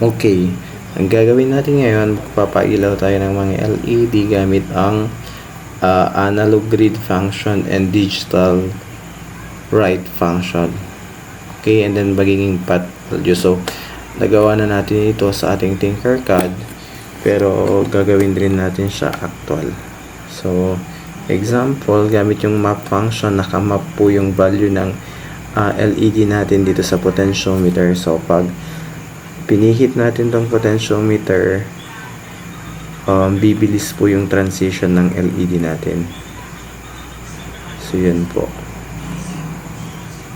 Okay, ang gagawin natin ngayon, papailaw tayo ng mga LED gamit ang analog grid function and digital write function. Okay, and then magiging path value. So, nagawa na natin ito sa ating Tinkercad, pero gagawin din natin siya actual. So, example, gamit yung map function, nakamap po yung value ng LED natin dito sa potentiometer. So, pag pinihit natin tong potentiometer, bibilis po yung transition ng LED natin. So, yun po.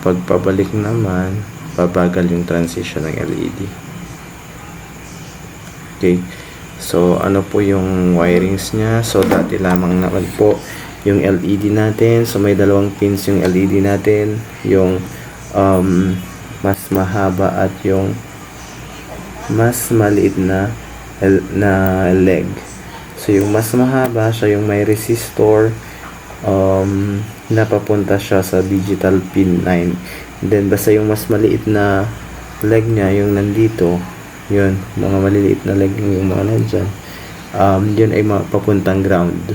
Pagpabalik naman, babagal yung transition ng LED. Okay. So, ano po yung wirings niya? So, dati lamang naman po yung LED natin. So, may dalawang pins yung LED natin. Yung mas mahaba at yung mas maliit na leg. So, yung mas mahaba, siya yung may resistor. Napapunta siya sa digital pin 9. And then, basta yung mas maliit na leg niya, yung nandito, yun, mga maliliit na leg yung mga nandyan, yun ay papuntang ground.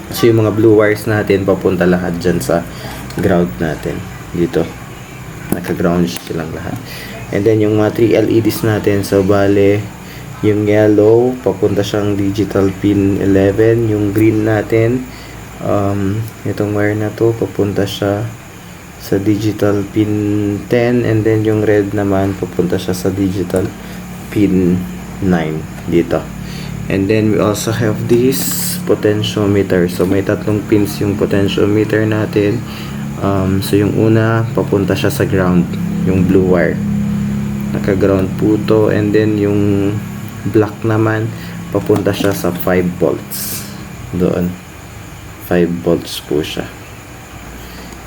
So, yung mga blue wires natin, papunta lahat dyan sa ground natin. Dito. Naka-ground silang lahat. And then, yung mga 3 LEDs natin, so, bale, yung yellow, papunta siyang digital pin 11. Yung green natin, itong wire na to, papunta siya sa digital pin 10. And then, yung red naman, papunta siya sa digital pin 9 dito. And then, we also have this potentiometer. So, may tatlong pins yung potentiometer natin. So, yung una, papunta siya sa ground, yung blue wire. Naka-ground po to. And then, yung black naman, papunta siya sa 5 volts. Doon. 5 volts po siya.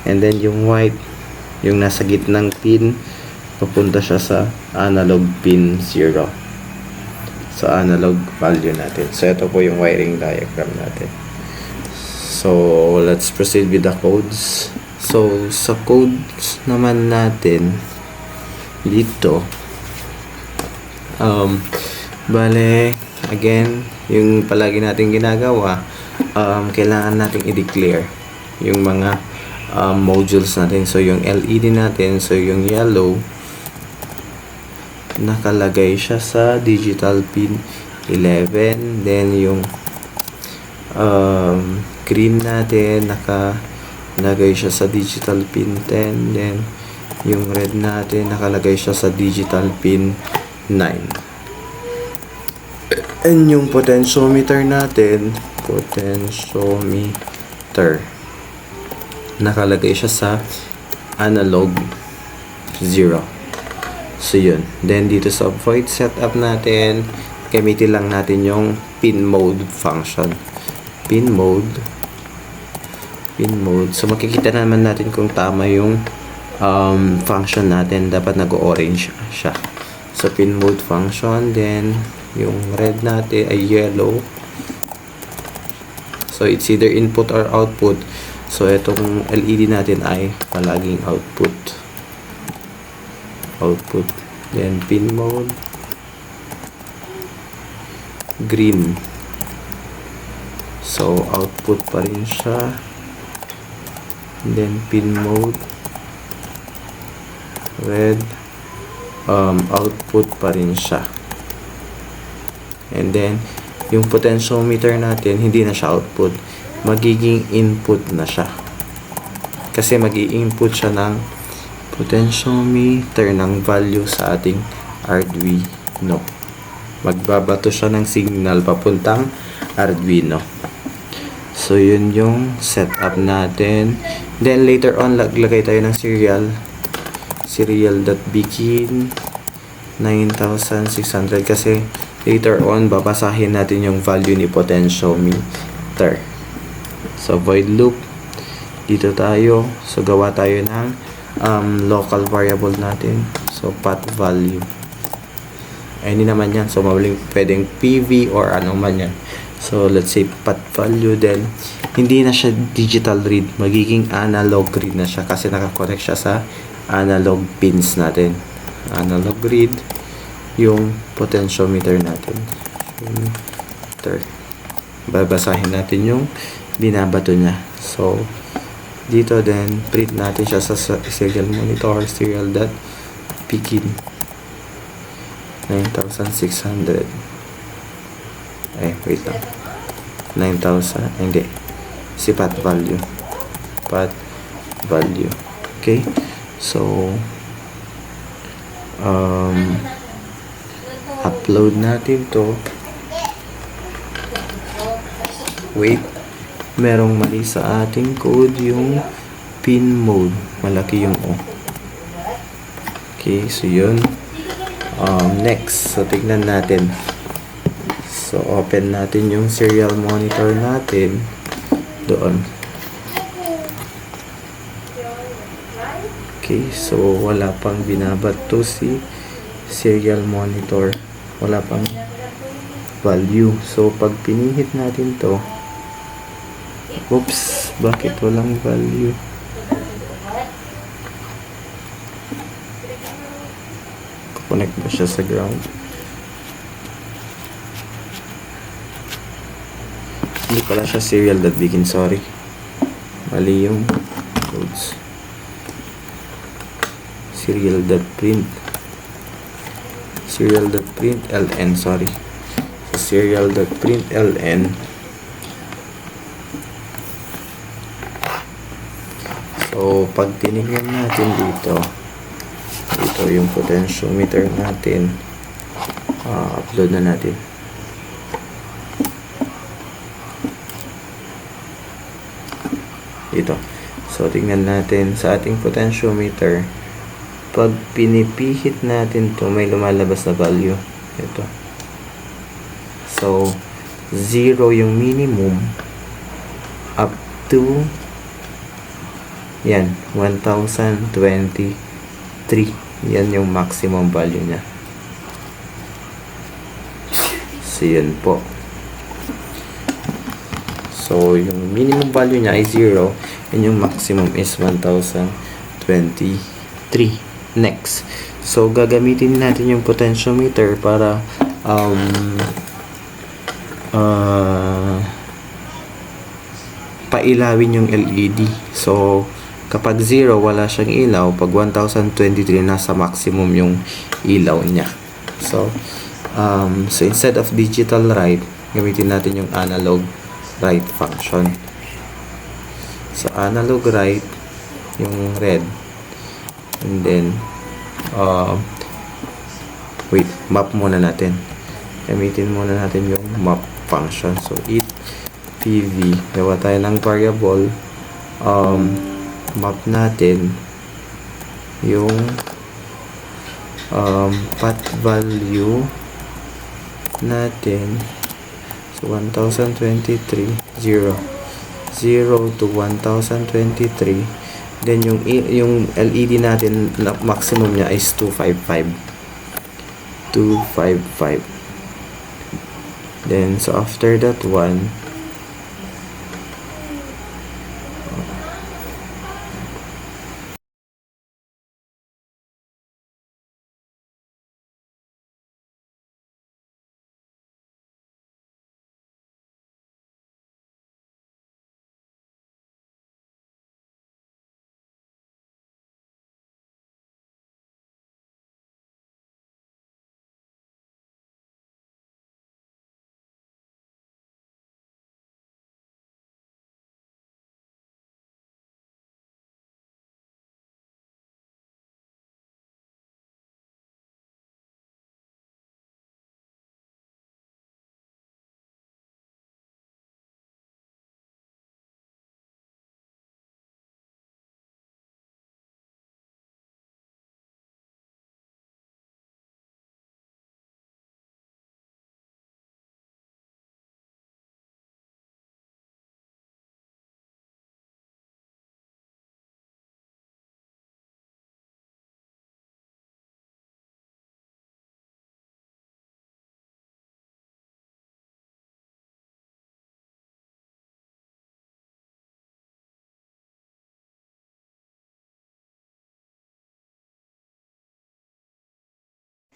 And then, yung white, yung nasa gitnang pin, papunta siya sa analog pin 0. So, analog value natin. So, ito po yung wiring diagram natin. So, let's proceed with the codes. So, sa codes naman natin, dito, bale, again, yung palagi natin ginagawa, kailangan natin i-declare yung mga modules natin. So, yung LED natin, so yung yellow, nakalagay siya sa digital pin 11. Then, yung green natin, nakalagay siya sa digital pin 10. Then, yung red natin, nakalagay siya sa digital pin 9. And yung potentiometer natin, nakalagay siya sa analog 0. So, yun. Then, dito sa void setup natin, gamitin lang natin yung pin mode function. Pin mode. So, makikita naman natin kung tama yung function natin. Dapat nag-orange siya. So, pin mode function. Then, yung red natin ay yellow. So, it's either input or output. So, itong LED natin ay palaging output. Then, pin mode. Green. So, output pa rin siya. Then, pin mode. Red. Output pa rin siya. And then, yung potentiometer natin, hindi na siya output. Magiging input na siya. Kasi mag-i-input siya ng potentiometer ng value sa ating Arduino. Magbabato siya ng signal papuntang Arduino. So, yun yung setup natin. Then, later on, laglagay tayo ng serial.begin 9600 kasi later on, babasahin natin yung value ni potentiometer. So, void loop. Dito tayo. So, gawa tayo ng local variable natin. So, path value. Ay, hindi naman yan. So, pwedeng PV or ano man yan. So, let's say path value. Then, hindi na siya digital read. Magiging analog read na siya kasi nakakonect siya sa analog pins natin. Analog read. yung potentiometer natin. Babasahin natin yung binabato niya. So, dito din, print natin siya sa serial monitor, serial.begin 9,600. Ay, wait lang. 9,000, hindi. Si path value. Path value. Okay? So, upload natin to. Wait, merong mali sa ating code, yung pin mode, malaki yung O. Okay, so yun. Next, so tignan natin. So open natin yung serial monitor natin doon. Okay, so wala pang binabato si serial monitor, wala pang value. So pag pinihit natin to, oops, bakit walang value? Connect ba siya sa ground? Hindi pala siya serial.begin, sorry. Mali yung codes. Serial.print ln, sorry. Serial.print ln. So, pag tinignan natin dito yung potentiometer natin, upload na natin. Dito. So, tingnan natin sa ating potentiometer. Pag pinipihit natin to, may lumalabas na value. Ito. So, 0 yung minimum up to yan, 1,023. Yan yung maximum value niya. So, yun po. So, yung minimum value niya ay 0 and yung maximum is 1,023. Next. So, gagamitin natin yung potentiometer para pailawin yung LED. So, kapag 0, wala siyang ilaw. Pag 1,023, nasa maximum yung ilaw niya. So instead of digital write, gamitin natin yung analog write function. So, analog write, yung red. And then, wait, map muna natin. Gamitin muna natin yung map function. So, it PV. Gawa tayo ng variable. Map natin yung path value natin. So, 1,023. 0 to 1,023. Then, yung LED natin, maximum niya is 255. Then, so after that one,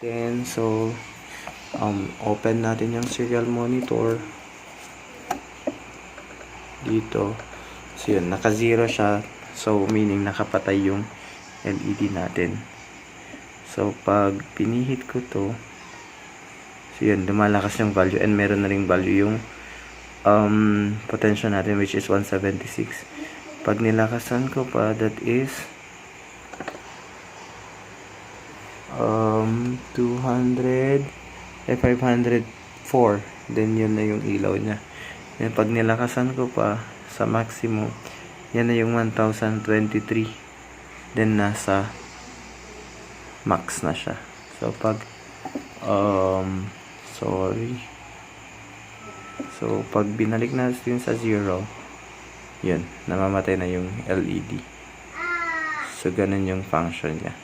Then, so, open natin yung serial monitor. Dito. So, yun. Naka-0 siya. So, meaning nakapatay yung LED natin. So, pag pinihit ko to, so, yun. Lumalakas yung value. And meron na ring value yung potential natin, which is 176. Pag nilakasan ko pa, that is 504. Then yun na yung ilaw niya. Then pag nilakasan ko pa sa maximum, yan na yung 1023. Then nasa max na siya. So pag so pag binalik natin sa 0, yun, namamatay na yung LED. So ganun yung function niya.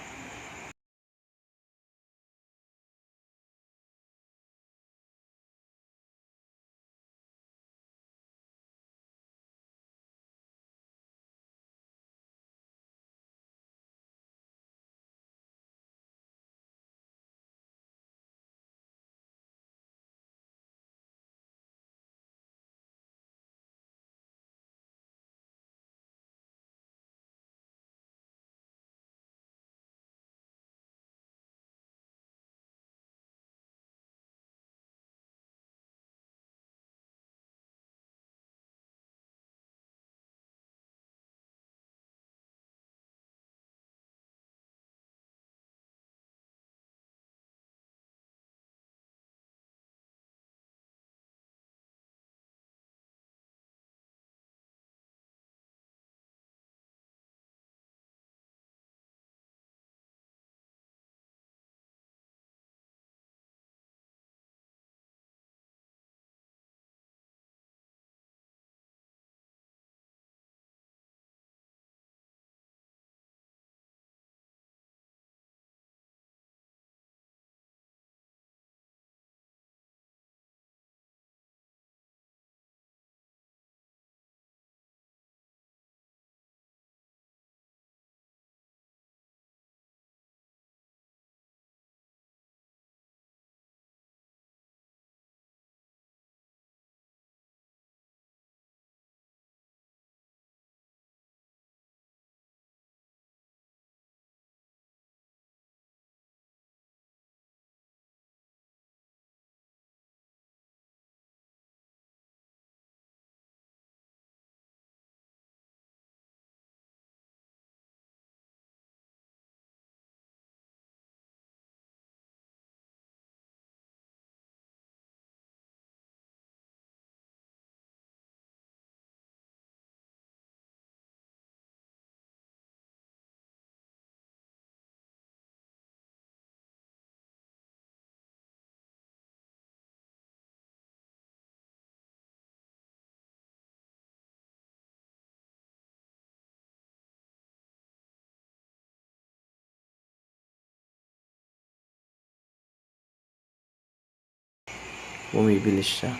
Bumibilis siya.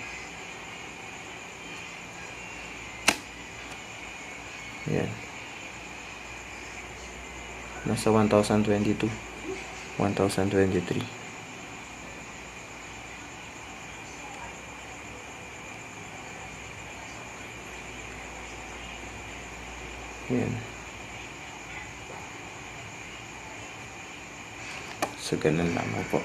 Ayan. Nasa 1022. 1023. Ayan. So, ganun lamang po.